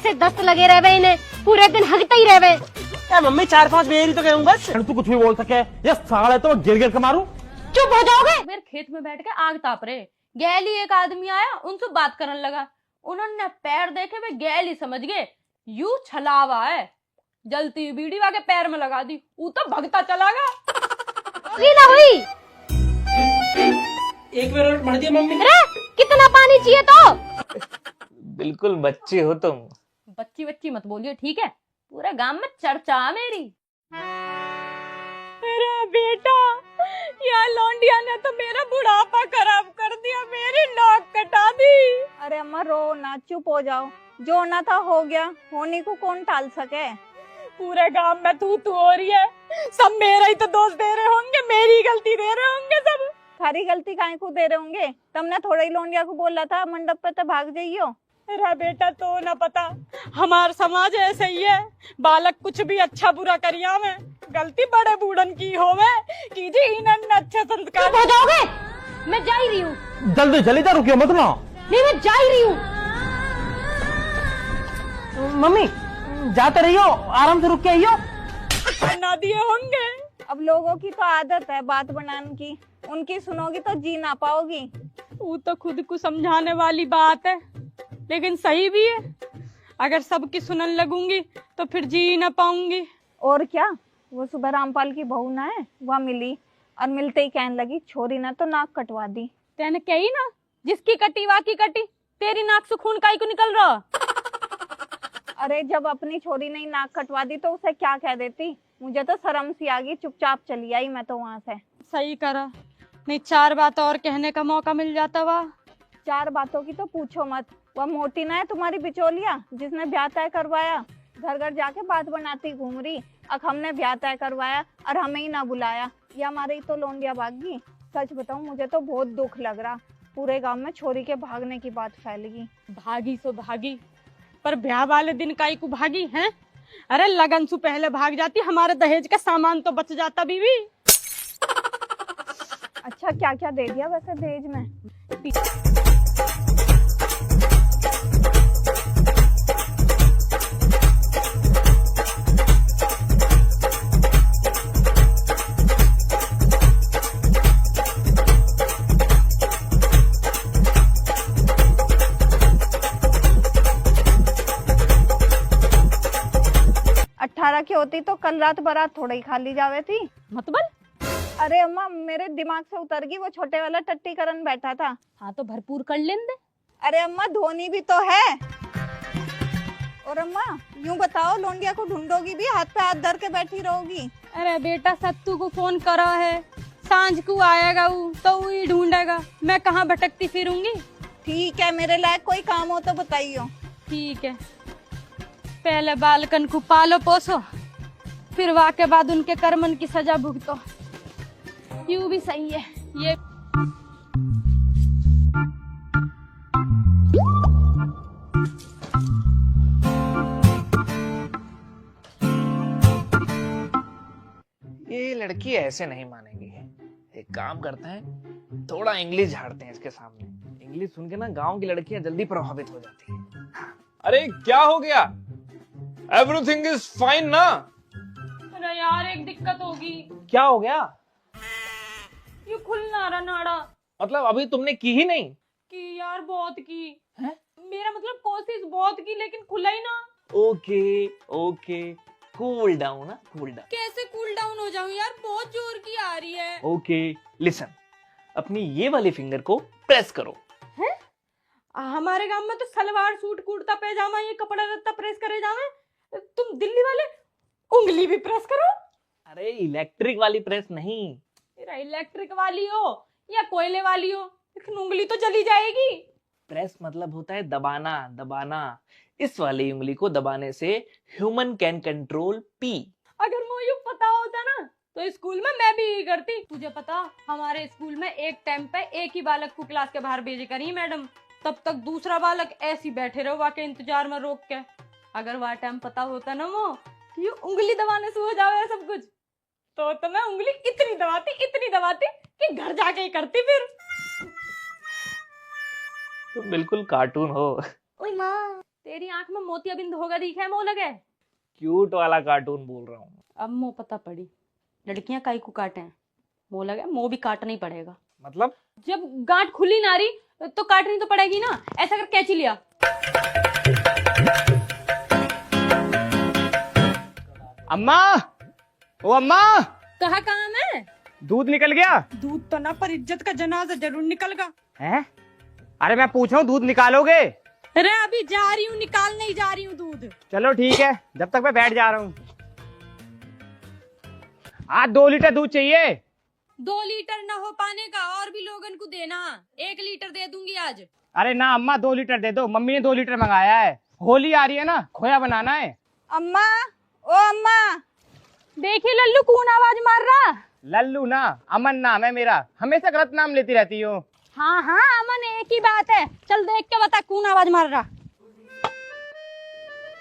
से दस्त लगे रहे इन्हें, पूरे दिन हगते ही रहे। क्या मम्मी 4-5 बेरी तो कहूँ बस। तू कुछ भी बोल सके, ये साले तो गिर गिर के मारू। चुप हो जाओगे। मेरे खेत में बैठ के आग ताप रहे, गैली एक आदमी आया, उनसे बात करने लगा। उन्होंने पैर देखे वे गैली समझ गए, यू छलावा है। जलती हुई बीड़ी वाके पैर में लगा दी, वो तो भगता चला गया। होगी ना हुई। एक मिनट मर दिया मम्मी। अरे कितना पानी चाहिए तो? बिल्कुल बच्ची हो तुम। बच्ची बच्ची मत बोलिए, ठीक है? पूरे गांव में चर्चा है मेरी। अरे बेटा, यार लौंडिया ने तो मेरा बुढ़ापा खराब कर दिया, मेरी नाक कटा दी। अरे अम्मा रो ना, चुप हो जाओ। जो होना था हो गया, होने को कौन टाल सके। पूरे गांव में तू हो रही है, सब मेरा ही तो दोष दे रहे होंगे, मेरी गलती दे रहे होंगे सब। थारी गलती काहे को दे रहे होंगे? तुमने थोड़ा ही लौंडिया को बोला था मंडप पे तो भाग जाइयो। अरे बेटा तो ना पता, हमार समाज ऐसे ही है, बालक कुछ भी अच्छा बुरा करिया में गलती बड़े बूढ़न की होवे कि जी इन्हें अच्छे संस्कार। चुप हो जाओगे। मैं जा ही रही हूँ। जल्दी चली जा, रुकियो मत ना। नहीं मैं जा ही रही हूँ। मम्मी जाते रहियो, आराम से रुक के आइयो। ना दिए होंगे। अब लोगों की तो आदत है बात बनाने की, उनकी सुनोगी तो जी ना पाओगी। वो तो खुद को समझाने वाली बात है, लेकिन सही भी है। अगर सबकी सुनने लगूंगी तो फिर जी ना पाऊंगी। और क्या, वो सुबह रामपाल की बहू ना है, वह मिली और मिलते ही कहने लगी छोरी ना तो नाक कटवा दी। तेने कही ना, जिसकी कटी वाकी कटी, तेरी नाक से खून काई को निकल रहा। अरे जब अपनी छोरी ने नाक कटवा दी तो उसे क्या कह देती। मुझे तो शर्म सी आ गई, चुपचाप चली आई मैं तो वहाँ से। सही करा, नहीं 4 बात और कहने का मौका मिल जाता। वाह, 4 बातों की तो पूछो मत। वह मोटी ना है तुम्हारी बिचौलिया, जिसने ब्याह तय करवाया, घर घर जाके बात बनाती घूम रही। अब हमने ब्याह तय करवाया और हमें ही ना बुलाया, या हमारे ही तो लौंडिया भागी। सच बताऊं मुझे तो बहुत दुख लग रहा, पूरे गांव में छोरी के भागने की बात फैल गई। भागी सो भागी, पर ब्याह वाले दिन काई को भागी हैं? अरे लगन से पहले भाग जाती, हमारे दहेज का सामान तो बच जाता बीवी। अच्छा क्या क्या दे दिया वैसे दहेज में? 18 की होती तो कल रात बारात थोड़ा ही खाली जावे थी। मतलब? अरे अम्मा मेरे दिमाग से उतर गई, वो छोटे वाला टट्टीकरण बैठा था। हाँ तो भरपूर कर लें दे। अरे अम्मा धोनी भी तो है। और अम्मा यूं बताओ, लौंडिया को ढूंढोगी भी, हाथ पे हाथ धर के बैठी रहोगी? अरे बेटा सत्तू को फोन करा है, सांझ को आएगा वो तो वो ही ढूंढेगा, मैं कहाँ भटकती फिरूंगी। ठीक है, मेरे लायक कोई काम हो तो बताइयो। ठीक है, पहले बालकन को पालो पोसो, फिर वाह के बाद उनके कर्मन की सजा भुगतो। यूं भी सही है ये। ये लड़की ऐसे नहीं मानेगी। एक काम करते हैं, थोड़ा इंग्लिश झाड़ते हैं इसके सामने। इंग्लिश सुन के ना गांव की लड़कियां जल्दी प्रभावित हो जाती हैं। अरे क्या हो गया? एवरीथिंग इज फाइन ना? अरे यार एक दिक्कत होगी। क्या हो गया? ये खुल ना रहा नाड़ा। मतलब अभी तुमने की ही नहीं? कि यार बहुत की है? मेरा मतलब कोशिश बहुत की, लेकिन खुला ही ना। ओके ओके, कूल डाउन ना, कूल डाउन। कैसे कूल डाउन हो जाऊं यार, बहुत जोर की आ रही है। ओके लिसन, अपनी ये वाली फिंगर को प्रेस करो। है? हमारे गांव में तो सलवार सूट कुर्ता पैजामा ये कपड़ा लत्ता प्रेस करे जावे, तुम दिल्ली वाले उंगली भी प्रेस करो। अरे इलेक्ट्रिक वाली प्रेस नहीं। तेरा इलेक्ट्रिक वाली हो या कोयले वाली हो, लेकिन उंगली तो जली जाएगी। प्रेस मतलब होता है दबाना, दबाना। इस वाली उंगली को दबाने से ह्यूमन कैन कंट्रोल पी। अगर मुझे पता होता ना तो स्कूल में मैं भी यही करती। तुझे पता हमारे स्कूल में एक टाइम पे एक ही बालक को क्लास के बाहर भेजे करी मैडम, तब तक दूसरा बालक ऐसी बैठे रहो वाके इंतजार में रोक के। अगर वह टाइम पता होता ना वो कि उंगली दबाने से हो जावे सब कुछ, तो मैं उंगली इतनी दबाती कि घर जाके ही करती फिर। तुम बिल्कुल कार्टून हो। ओए माँ, तेरी आंख में मोतियाबिंद होगा दिखा है, मोह लगे। क्यूट वाला कार्टून बोल रहा हूँ। अब मोह पता पड़ी, लड़कियां काई को काटे हैं, मोह लगे मोह भी काटना ही पड़ेगा। मतलब जब गांठ खुली ना रही तो काटनी तो पड़ेगी ना। ऐसा कर कैची लिया। अम्मा, ओ अम्मा, कहा काम है? दूध निकल गया। दूध तो ना, पर इज्जत का जनाजा जरूर निकलगा। हैं? अरे मैं पूछ रहा हूँ, दूध निकालोगे? अरे अभी जा रही हूँ, निकाल नहीं जा रही हूँ दूध। चलो ठीक है, जब तक मैं बैठ जा रहा हूँ। आज 2 लीटर दूध चाहिए। 2 लीटर ना हो पाने का, और भी लोगन को देना। 1 लीटर दे दूंगी आज। अरे ना अम्मा, 2 लीटर दे दो। मम्मी ने 2 लीटर मंगाया है, होली आ रही है ना, खोया बनाना है। अम्मा, ओ अम्मा, देखिए लल्लू कौन आवाज मार रहा। लल्लू ना, अमन नाम है मेरा। हमेशा गलत नाम लेती रहती हो। हाँ हाँ अमन, एक ही बात है। चल देख के बता कौन आवाज मार रहा।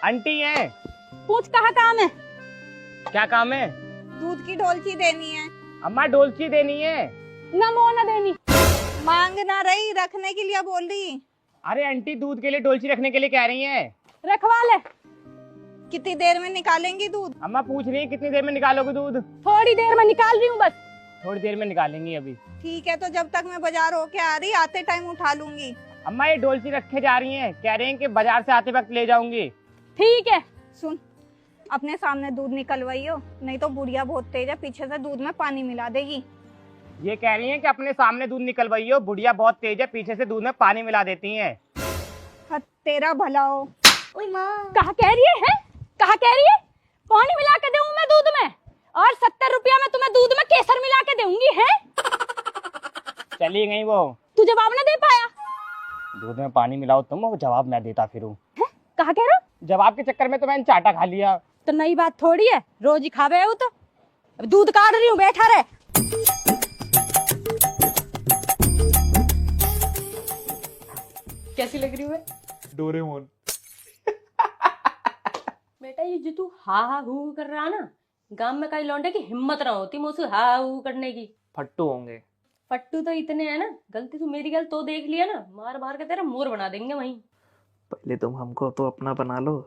आंटी है। पूछ कहाँ काम है? क्या काम है? दूध की ढोलकी देनी है। अम्मा डोलची देनी है। न मोह न देनी। मांग ना रही, रखने के लिए बोल रही। अरे आंटी दूध के लिए डोलची रखने के लिए कह रही है। रखवा ले। कितनी देर में निकालेंगी दूध? अम्मा पूछ रही है कितनी देर में निकालोगे दूध? थोड़ी देर में निकाल रही हूँ बस। थोड़ी देर में निकालेंगी अभी। ठीक है, तो जब तक मैं बाजार होके आ रही, आते टाइम उठा लूंगी। अम्मा ये डोलची रखे जा रही हैं, कह रहे हैं कि बाजार से आते वक्त ले जाऊंगी। ठीक है। सुन, अपने सामने दूध निकलवाइयो, नहीं तो बुढ़िया बहुत तेज है, पीछे से दूध में पानी मिला देगी। ये कह रही हैं कि अपने सामने दूध निकलवाइयो, बुढ़िया बहुत तेज है, पीछे से दूध में पानी मिला देती हैं। हाँ, तेरा भला हो। कहा कह रही है? कहा कह रही है? पानी मिला के दूं मैं दूध में, और 70 रुपया में तुम्हें दूध में केसर मिला के दूंगी है? चली गई वो। तू जवाब न दे पाया। दूध में पानी मिलाओ तुम, वो जवाब मैं देता फिरूं। कहा कह रहा? जवाब के चक्कर में तो मैंने चाटा खा लिया। तो नई बात थोड़ी है, रोज ही खावे हो तो। अब दूध काट रही हूँ, बैठा रहे। कैसी लग रही हूँ? डोरेमोन। बेटा ये जो तू हा हा हू कर रहा ना, गांव में कई लौंडे की हिम्मत ना होती मुझसे हा हू करने की। फट्टू होंगे। पट्टू तो इतने हैं ना, गलती तू मेरी गल तो देख लिया ना, मार मार के तेरा मोर बना देंगे वहीं। पहले तुम हमको तो अपना बना लो,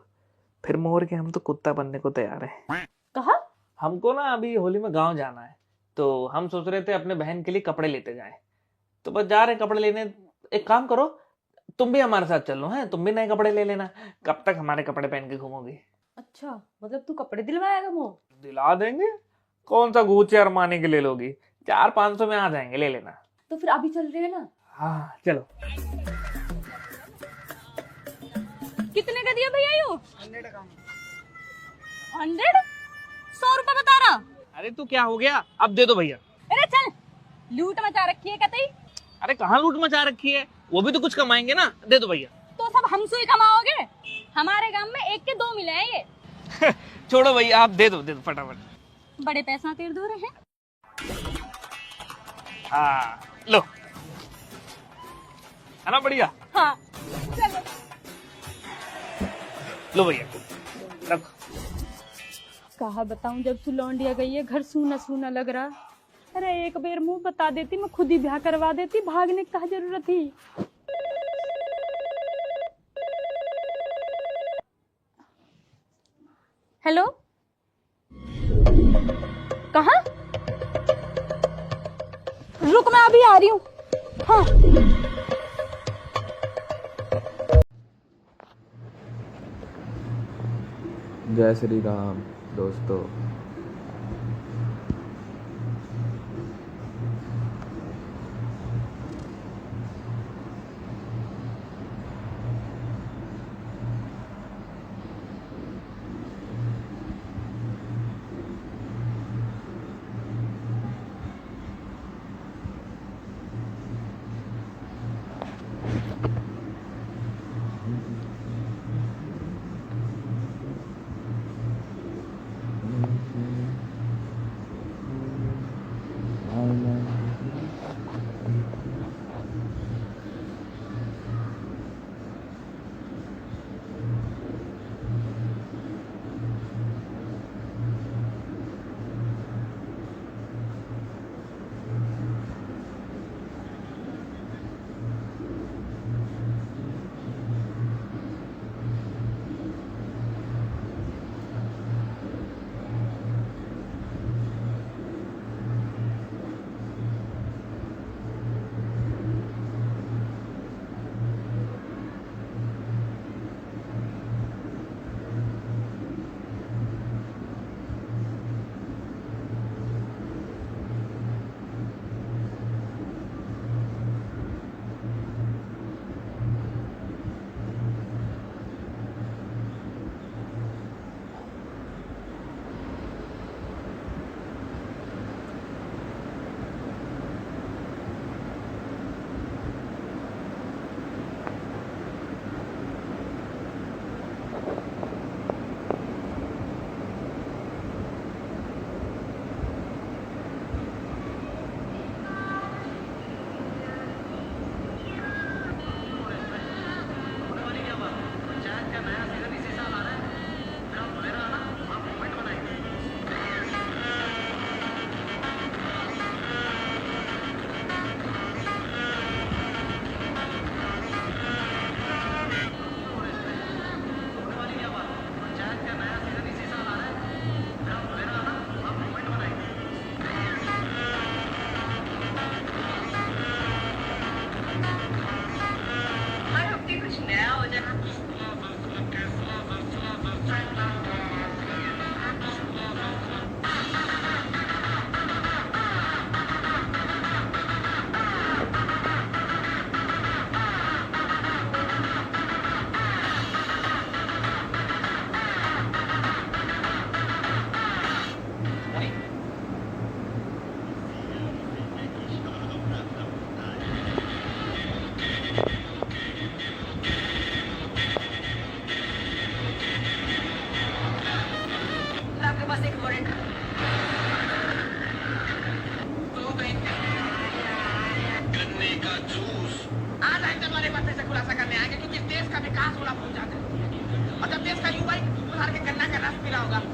फिर मोर के हम तो कुत्ता बनने को तैयार है। कहा? हमको ना अभी होली में गांव जाना है, तो हम सोच रहे थे अपने बहन के लिए कपड़े लेते जाएं। तो बस जा रहे हैं कपड़े लेने। एक काम करो, तुम भी हमारे साथ चलो, हैं? तुम भी नए कपड़े ले लेना। कब तक हमारे कपड़े पहन के घूमोगी? अच्छा, मतलब तू कपड़े दिलवाएगा मोह? दिला देंगे। कौन सा गुच्ची अरमानी के ले लोगी? 400-500 में आ जाएंगे, ले लेना। तो फिर अभी चल रहे हैं ना? हाँ चलो। कितने का दिया भैया यो? 100 का। 100? 100 रुपए बता रहा। अरे तू क्या हो गया? अब दे दो भैया। अरे चल, लूट मचा रखी है कतई। अरे कहाँ लूट मचा रखी है, वो भी तो कुछ कमाएंगे ना। दे दो भैया। तो सब हमसे ही कमाओगे? हमारे गांव में 1 के 2 मिले हैं ये। छोड़ो भैया, आप दे दो फटाफट। बड़े पैसा तेर दो रहे हैं। हाँ लो, है ना बढ़िया? हाँ चलो। लो भैया रखो। कहा बताऊं, जब तू लौंडिया गई है घर सूना सूना लग रहा। अरे एक बेर मुंह बता देती, मैं खुद ही ब्याह करवा देती, भागने की कहा जरूरत थी। हेलो, कहाँ? रुक मैं अभी आ रही हूँ। हाँ जय श्री राम दोस्तों।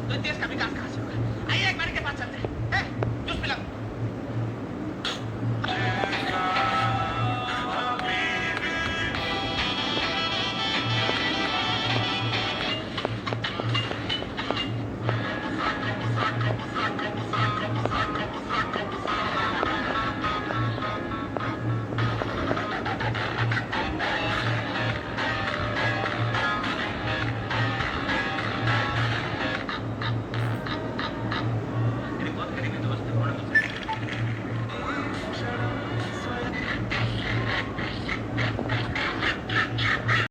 तो देश का विकास कहां से